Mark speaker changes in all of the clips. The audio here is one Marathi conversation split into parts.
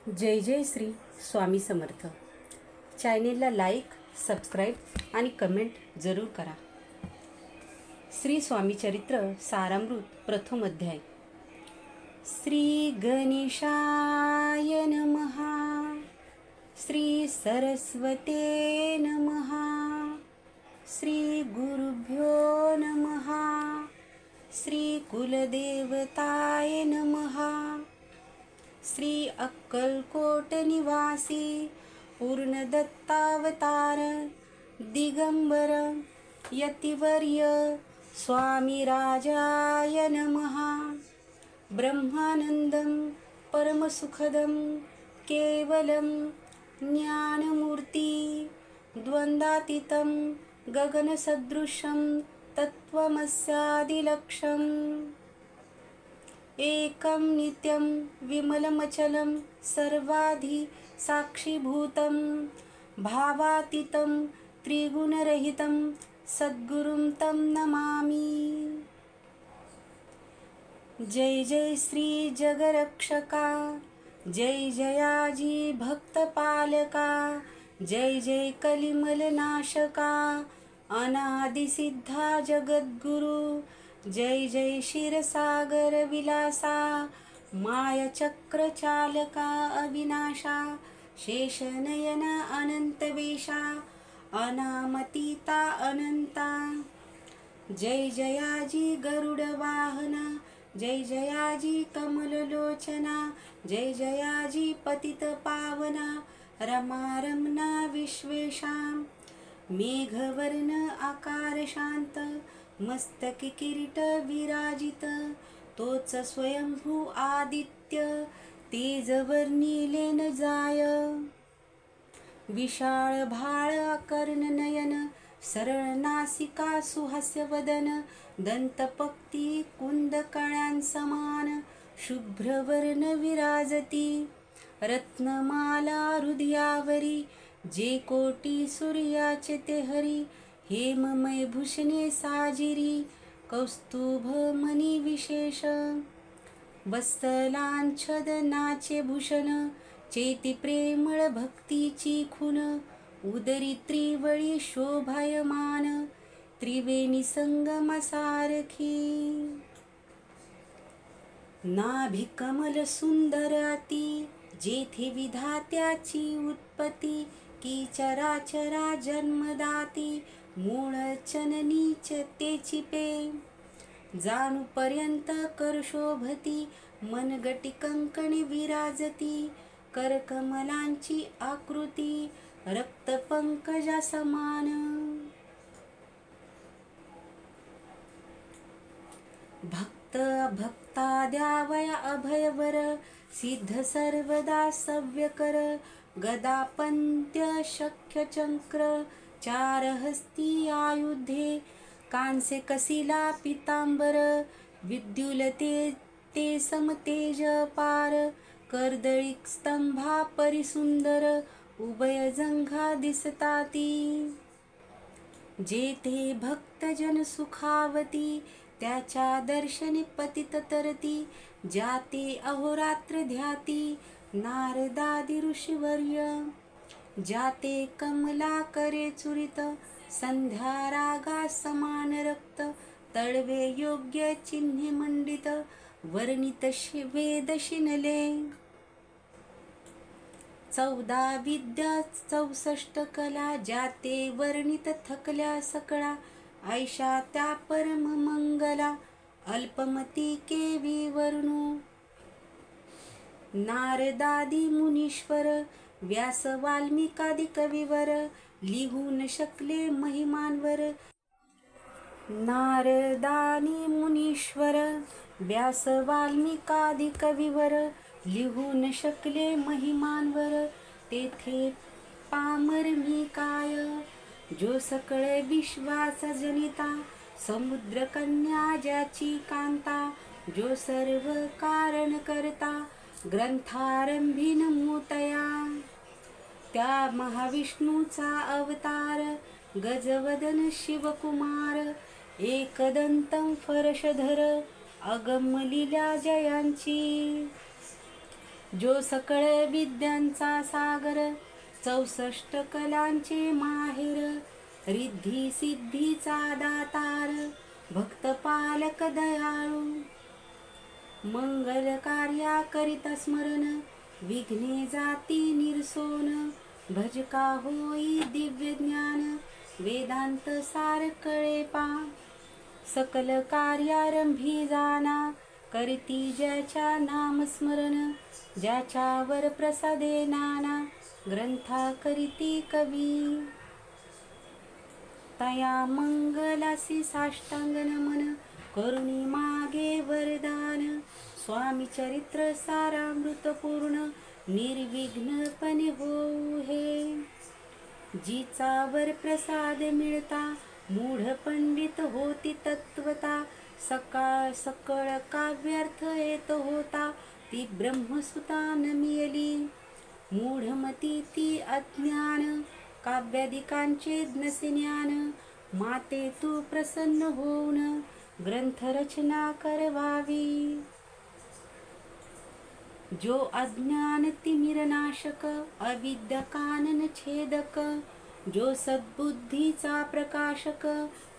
Speaker 1: जय जय श्री स्वामी समर्थ. चॅनेलला लाईक, सबस्क्राईब आणि कमेंट जरूर करा. श्री स्वामी चरित्र सारामृत प्रथम अध्याय. श्री गणेशाय नमः. श्री सरस्वते नमः. श्री गुरुभ्यो नमः. श्री कुलदेवताय नमः. श्री अक्कलकोट निवासी पूर्णदत्तावतार दिगंबर यतिवर्य स्वामी राजाय नमः. ब्रह्मानंदं परमसुखदं केवलं ज्ञानमूर्ति द्वंद्वातीतं गगनसदृशं तत्त्वमस्यादिलक्ष्यम् एकं नित्यं विमलमचलं सर्वाधि साक्षीभूतं भावातीतं त्रिगुणरहितं सद्गुरुं तं नमामि. जय जय श्री जगरक्षका. जय जयाजी भक्तपालका. जय जय कलिमलनाशका. अनादिसिद्धा जगद्गुरु. जय जय क्षीरसागर विलासा. मायाचक्रचालका अविनाशा. शेषनयन अनंतवेशा. अनामतीता अनंता. जय जयाजी गरुडवाहना. जय जयाजी कमललोचना. जय जयाजी पतितपावना. रमारमणा विश्वेशां. मेघवर्ण आकार शांत. मस्तकी किरीट विराजित. तोच स्वयंभू आदित्य तेजवर्णी लेन जाय. विशाळ भाळ कर्णनयन. सरळ नासिका सुहास्य वदन. दंतपक्ती कुंदकळ्यांसमान. शुभ्रवर्ण विराजती. रत्नमाला हृदयावरी. जे कोटी सूर्याचे ते हरी. हेममय भूषणे साजिरी. कौस्तुभ मणी विशेष. वत्सलांच्छदनाचे भूषण. चेती प्रेमळ भक्तीची खून. उदरी त्रिवळी शोभायमान. त्रिवेणी संगमासारखी. नाभी कमल सुंदराती. जेथे विधात्याची उत्पत्ती. की चराचरा जन्मदाती. मूळ चननीच तेची पे. जाणूपर्यंत कर शोभती. मनगटी कंकणी विराजती. करकमलांची आकृती. रक्तपंकजा समान. भक्त भक्ता द्यावया अभयवर. सिद्ध सर्वदा सव्यकर. गदापंत्य शक्यचक्र. चार हस्ती आयुधे. कांसे कसिला पितांबर. विद्युलते ते समतेज पार. कर्दळी स्तंभा परिसुंदर. उभय जंघा दिसताती. जेथे भक्तजन सुखावती. त्याच्या दर्शनी पतित तरती. जाते अहोरात्र ध्याती. नारदादी ऋषीवर्य. जाते कमला करे चुरित. संध्या रागा समान रक्त. तळवे योग्य चिन्हे मंडित. वर्णित वेद शिनले. 14 विद्या 64 कला. जाते वर्णित थकल्या सकळा. ऐशा त्या परम मंगला. अल्पमती केवी वर्णू. नारदादी मुनीश्वर. व्यास वाल्मिकादी कविवर. लिहू न शकले महिमांवर. नारदानी मुनीश्वर. व्यास वाल्मिकादी कविवर. लिहू न शकले महिमांवर. तेथे पामर मी काय. जो सकळ विश्वास जनिता. समुद्र कन्या ज्याची कांता. जो सर्व कारण करता. ग्रंथारंभी नमोतया. त्या महाविष्णूचा अवतार. गजवदन शिवकुमार. एकदंतं फरशधर. अगम लीला जयांची. जो सकळ विद्यांचा सागर 64 कलांचे माहेर रिद्धी सिद्धीचा दातार भक्त पालक दयाळू मंगल कार्या करीत स्मरण विघ्ने जाती निरसोन भजका होई दिव्य ज्ञान वेदांत सार कळे पा सकल कार्यारंभी जाना करीती ज्याच्या नामस्मरण ज्याच्यावर प्रसादे नाना ग्रंथा करीती कवी तया मंगलासी साष्टांग नमन करुणी मागे वरदान स्वामी चरित्र सारामृत पूर्ण निर्विघ्नपणे होऊ हे जिचा वर प्रसाद मिळता मूढ पंडित होती तत्वता सकळ काव्यार्थ येत होता ती ब्रह्मसुता नमियली मूढमती ती अज्ञान काव्यादिकांचे नसे ज्ञान माते तू प्रसन्न होऊन ग्रंथ रचना करवावी जो अज्ञान तिमिरनाशक अविद्या कानन छेदक जो सद्बुद्धीचा प्रकाशक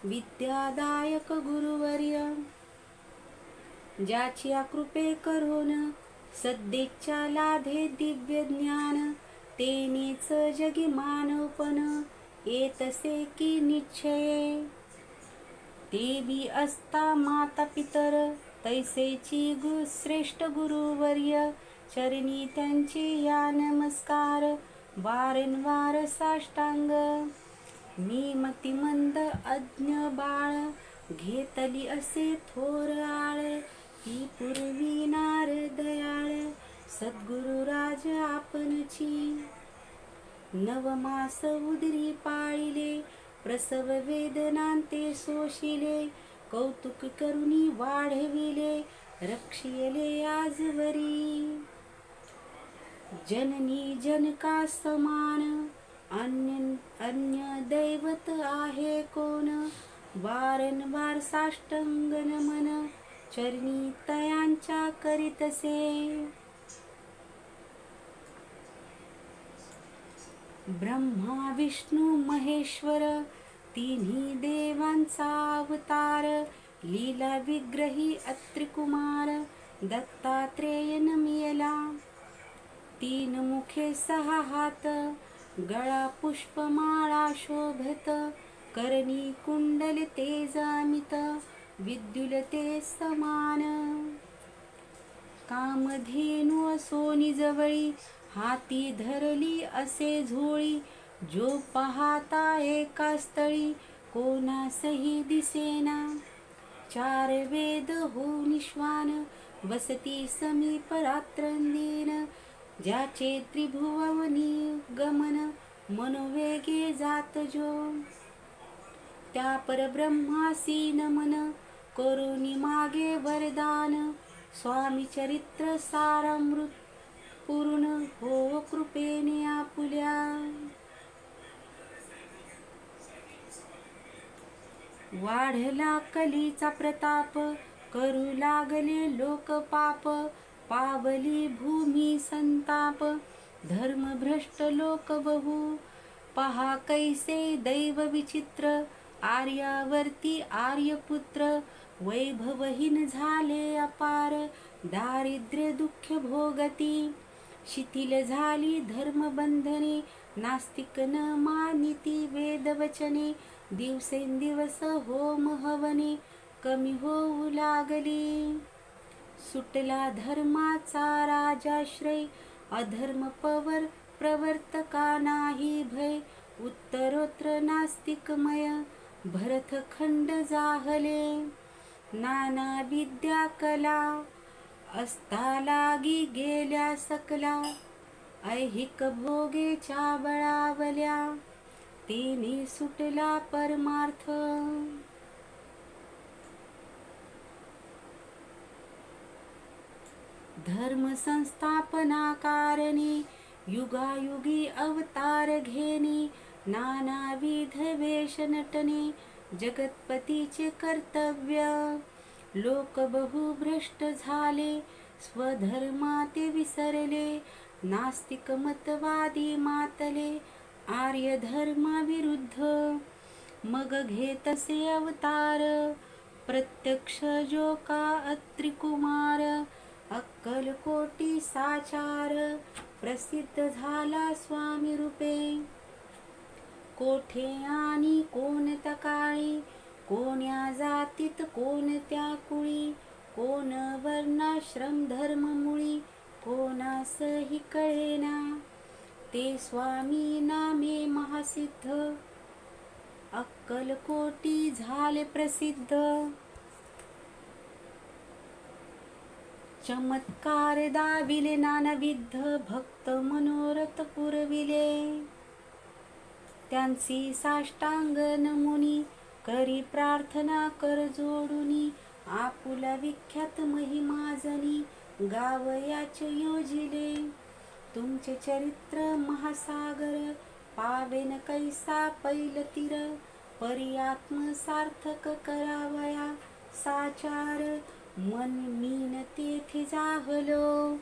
Speaker 1: विद्यादायक गुरुवर्य ज्याची कृपे करून सद्देच्या लाधे दिव्य ज्ञान तेनेच जगी मानवपण येतसे की निश्चये देवी असता माता पितर तैसेची श्रेष्ठ गुरुवर्य चरणी त्यांचे या नमस्कार वारंवार साष्टांग मी मतिमंद अज्ञ बाळ घेतली असे थोर आळ ती पूर्वी नार दयाळ सद्गुरुराज आपणची नवमास उदरी पाळिले प्रसव वेदनांते सोशिले कौतुक करुणी वाढविले रक्षिले आजवरी जननी जनका समान अन्य दैवत आहे कोण वारंवार साष्टांग नमन चरणी तयांच्या करीतसे ब्रह्मा विष्णू महेश्वर तिन्ही देवांचा अवतार लीला विग्रही अत्रिकुमार दत्तात्रेय नमियला तीन मुखे 6 हात गळा पुष्पमाळा शोभत करणी कुंडल तेजामित विद्युलते समान कामधेनु सोनी जवळी हाती धरली असे झोळी जो पाहता एका स्थळी कोणासही दिसेना 4 वेद हो निश्वान वसती समीप रात्रंदीन ज्याचे त्रिभुवनी गमन मनोवेगे जात जो त्या परब्रह्मासी नमन करुणी मागे वरदान स्वामी चरित्र सारामृत पूर्ण हो कृपेने आपुल्या वाढला कलीचा प्रताप करू लागले लोक पाप पावली भूमी संताप धर्मभ्रष्ट लोक बहु पहा कैसे दैव विचित्र आर्यावर्ती आर्यपुत्र वैभवहीन झाले अपार दारिद्र्य दुःख भोगती शिथिल झाली धर्मबंधने नास्तिक न मानिती वेदवचने दिवसेंदिवस होम हवने कमी होऊ लागली सुटला धर्माचा राजाश्रय अधर्म प्रवर्तका नाही भय उत्तरोत्तर नास्तिकमय भरतखंड जाहले नाना विद्या कला असता लागी गेल्या सकला ऐहिक भोगेच्या बळावल्या तिने सुटला परमार्थ धर्म संस्थापना कारणे युगायुगी अवतार घेणे नानाविध वेश नटने जगतपतीचे कर्तव्य लोक बहु भ्रष्ट झाले स्वधर्मा ते विसरले, नास्तिक मतवादी मातले, आर्य धर्माविरुद्ध मग घेतसे अवतार, प्रत्यक्ष जो का अत्रिकुमार, अक्कलकोटी साचार, प्रसिद्ध झाला स्वामी रूपे. कोठे आणि कोणत्या काळी, कोण्या जातीत कोणत्या कुळी, कोण वर्णाश्रम धर्म मुळी, कोणासही कळेना, ते स्वामी नामे महासिद्ध, अक्कलकोटी झाले प्रसिद्ध. चमत्कार दाविले नानाविध, भक्त मनोरथ पुरविले, त्यांची साष्टांग नमुनी, करी प्रार्थना कर जोडुनी, आपुला विख्यात महिमाजनी, गावयाचे योजिले. तुमचे चरित्र महासागर, पावेन कैसा पैल तीर, परी आत्म सार्थक करावया साचार, मन मीन तेथे जाहलो,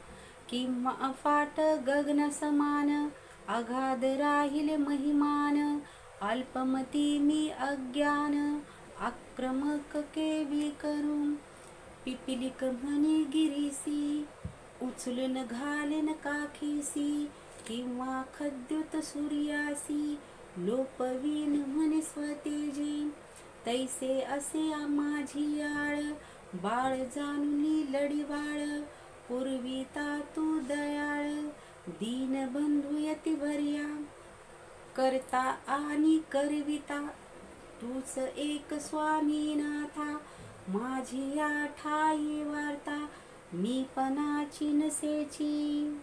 Speaker 1: किंवा अफाट गगन समान, अगाध राहिले महिमान, अल्पमती मी अज्ञान, आक्रमक केवी करून, पिपिलिक म्हणे गिरीसी, उचलून घालेन काखीसी, किंवा खद्युत सूर्यासी, लोपवीन म्हणे स्वतेजी, तैसे असे माझी आळ, बाळ जाणुनी लढीवाळ, पूर्विता तू दयाळ, दीनबंधू यतिवर्या, करता आणि करविता, तूच एक स्वामीनाथा, माझी या ठाई वार्ता, मी पणाची नसेची.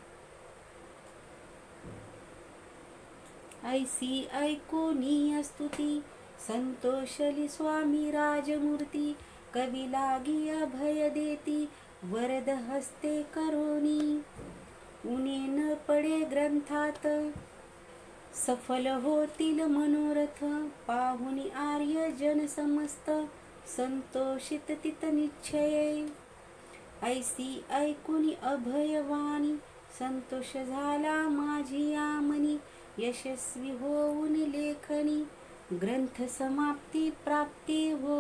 Speaker 1: ऐसी ऐकोनी स्तुती, संतोषली स्वामी राजमूर्ती, कवी लागी अभय देती, वरद हस्ते करोनी, उणे न पडे ग्रंथात, सफल होतील मनोरथ, पाहुनी आर्य जन समस्त, संतोषित तित निश्चये. ऐसी ऐकुनी अभयवाणी, संतोष झाला माझी आमनी, यशस्वी होऊन लेखनी, ग्रंथ समाप्ती प्राप्ती हो.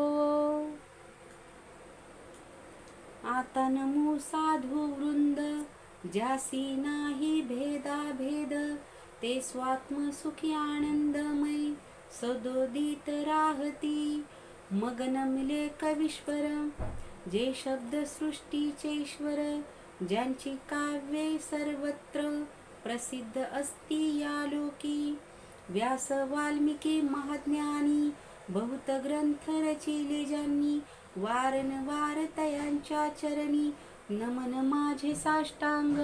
Speaker 1: आता नमो साधू वृंद, ज्यासी नाही भेदाभेद, ते स्वात्म सुखी आनंदमय, सदोदित राहती, मग नमले कवीश्वर, जे शब्द सृष्टीचे ईश्वर, ज्यांची काव्ये सर्वत्र प्रसिद्ध असती या लोकी, व्यास वाल्मिकी महाज्ञानी, बहुत ग्रंथ रचिले ज्यांनी, वारंवार तयांच्या चरणी, नमन माझे साष्टांग.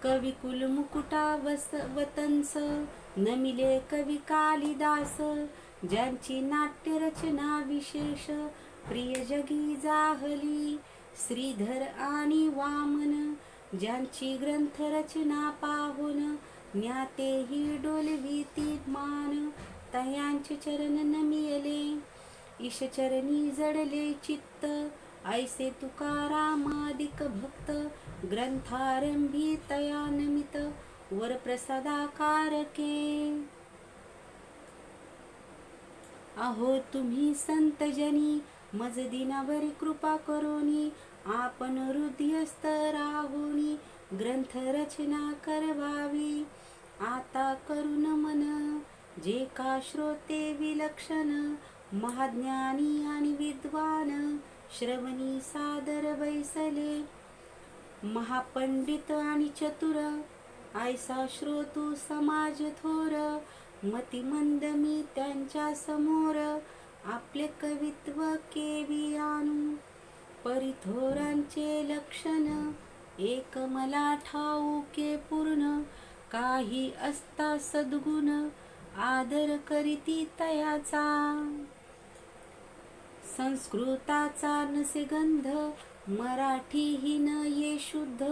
Speaker 1: कविकुल मुकुटा वतंस, नमिले कवी कालिदास, ज्यांची नाट्य रचना विशेष, प्रिय जगी जाहली, श्रीधर आणि वामन, ज्यांची ग्रंथ रचना पाहून, ज्ञातेही डोलविती मान, तयांचे चरण नमिले, ईशचरणी जडले चित्त, ऐसे तुकारामादिक भक्त, ग्रंथारंभी तया नमित, वरप्रसादाकारके. अहो तुम्ही संतजनी, मज दिनावरी कृपा करोनी, आपण हृदयस्थ राहुनी, ग्रंथ रचना करवावी, आता करुन मन, जे का श्रोते विलक्षण, महाज्ञानी आणि विद्वान, श्रवणी सादर बैसले, महापंडित आणि चतुर, ऐसा श्रोतू समाज थोर, मतिमंद मी त्यांच्या समोर, आपले कवित्व केवी आणू, परिथोरांचे लक्षण, एक मला ठाऊके पूर्ण, काही असता सद्गुण, आदर करीती तयाचा, संस्कृताचा नसे गंध, मराठी न ये शुद्ध,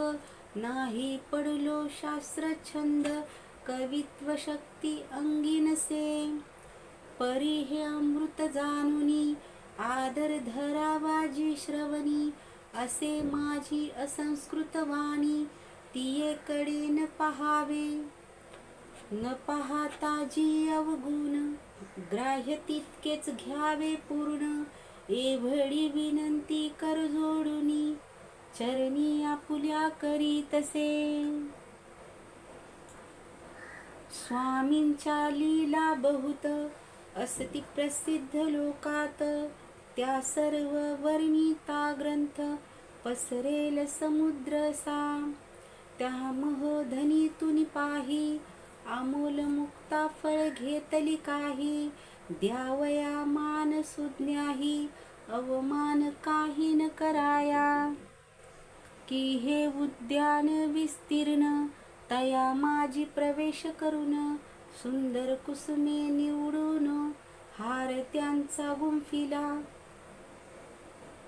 Speaker 1: नाही पडलो शास्त्र छंद, कवित्व शक्ती अंगी नसे, परी हे अमृत जाणुनी, आदर धरावाजी श्रवणी, असे माझी असंस्कृत वाणी. तियेकडे न पहावे, न पाहता जी अवगुण, ग्राह्य तितकेच घ्यावे पूर्ण. एवढी विनंती कर जोडुनी, चरणी आपुल्या करी तसे. स्वामींच्या लीला बहुत, असती प्रसिद्ध लोकात. त्या सर्व वर्णिता ग्रंथ, पसरेल समुद्रसा. त्या महोधनीतून पाही, अमोल मुक्ता फळ घेतली काही. द्यावया मान सुज्ञाही, अवमान काही न कराया. की हे उद्यान विस्तीर्ण, तया माझी प्रवेश करून. सुंदर कुसुमे निवडून, हार त्यांचा गुंफिला.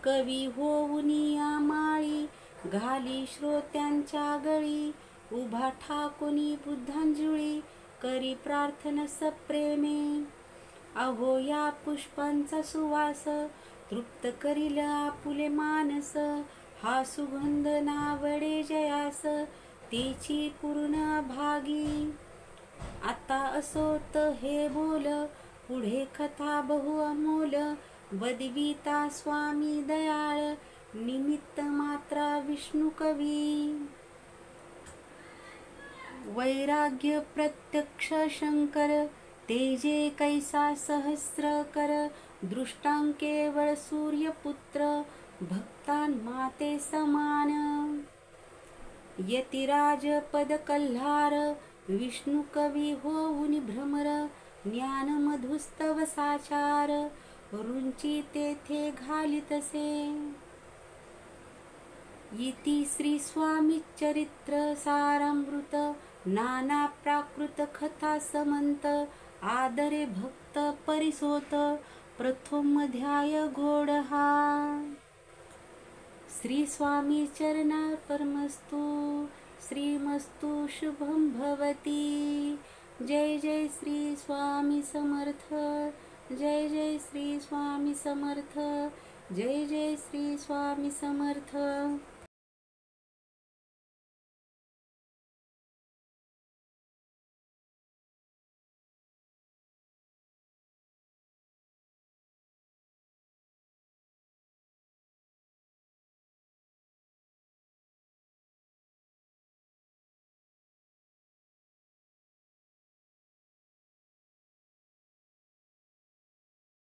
Speaker 1: कवी होऊनिया माळी, घाली श्रोत्यांच्या गळी. उभा ठाकुनी बुद्धांजुळी, करी प्रार्थना सप्रेमे. अहो या पुष्पांचा सुवास, तृप्त करील आपुले मानस. हा सुगंध नावडे जयास, तिची पूर्ण भागी. आता असोत हे बोल, पुढे कथा बहु अमोल. वदविता स्वामी दयाळ, निमित्त मात्रा विष्णू कवी. वैराग्य प्रत्यक्ष शंकर, तेजे कैसा सहस्र कर. दृष्टां केवळ सूर्यपुत्र, भक्तान माते समान. यतिराज पद कल्हार, विष्णू कवी होऊन भ्रमर. ज्ञान मधुस्तव साचार, रुंची तेथे घालितसे. इति श्री स्वामी चरित्र सारामृत, नाना प्राकृत कथा समंत. आदरे भक्त परिसोत, प्रथम अध्याय गोड हा. श्री स्वामी चरणार्पणमस्तु. श्रीमस्तु शुभं भवती. जय जय श्री स्वामी समर्थ. जय जय श्री स्वामी समर्थ. जय जय श्री स्वामी समर्थ.